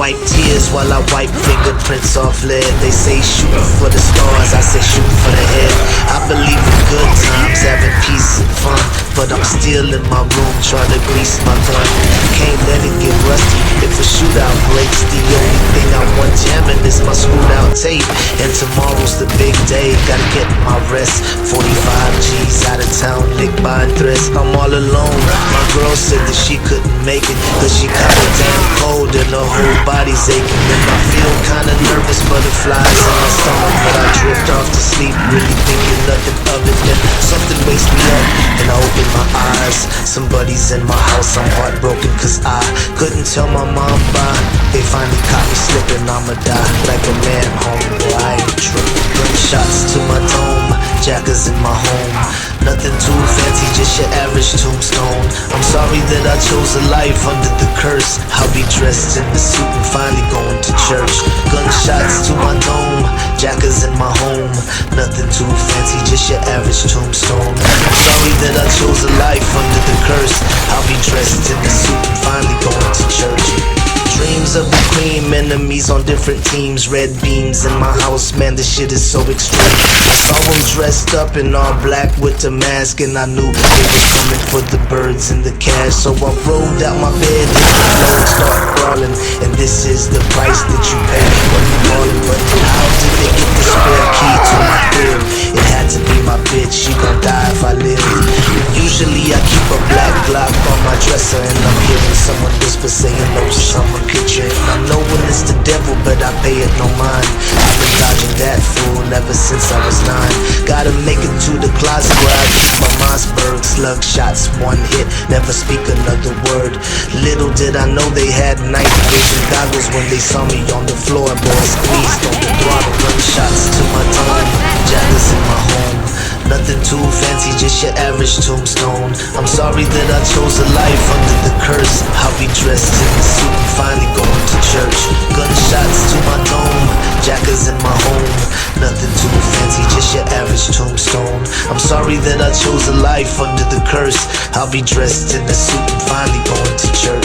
wipe tears while I wipe fingerprints off lead. They say shooting for the stars, I say shooting for the head. I believe in good times, having peace and fun, but I'm still in my room trying to grease my gun. Can't let it get rusty if a shootout breaks. The only thing I want jamming is my screwed out tape. And tomorrow's the big day, gotta get my rest. 45 G's out of town, licked by a dress. I'm all alone. My girl said that she couldn't make it, cause she caught a damn cold and her whole body's aching. And I feel kinda nervous, butterflies in my stomach, but I drift off to sleep, really thinking nothing of it. Then something wakes me up and I open my eyes. Somebody's in my house, I'm heartbroken cause I couldn't tell my mom bye. They finally caught me slipping, I'ma die like a man, homeboy, I ain't tripping. Gunshots to my dome, jackers in my home. Nothing too fancy, just your average tombstone. I'm sorry that I chose a life under the curse. I'll be dressed in the suit and finally going to church. Gunshots to my dome, jackers in my home. Nothing too fancy, just your average tombstone. I'm sorry that I chose a life under the curse. I'll be dressed in the suit and finally going to church. Dreams of the cream, enemies on different teams. Red beams in my house, man, this shit is so extreme. I saw them dressed up in all black with the mask, and I knew they was coming for the birds and the cash. So I rolled out my bed, hit the floor and started crawling. And this is the price that you pay when you calling. But how did they get the spare key to my crib? It had to be my bitch, she gon' die if I live. Usually I keep a black Glock on my dresser, and I'm hearing someone whisper saying no, someone picture. And I know when it's the devil, but I pay it no mind. I've been dodging that fool ever since I was 9. Gotta make it to the closet where I get my Mossberg. Slug shots, one hit, never speak another word. Little did I know they had night vision goggles when they saw me on the floor. Boy, squeezed on the throttle. Gunshots to my dome, jackers in my home. Nothing too fancy, just your average tombstone. I'm sorry that I chose a life under the curse. I'll be dressed in the suit and finally going to church. Gunshots to my dome, jackers in my home. Nothing too fancy, just your average tombstone. I'm sorry that I chose a life under the curse. I'll be dressed in the suit and finally going to church.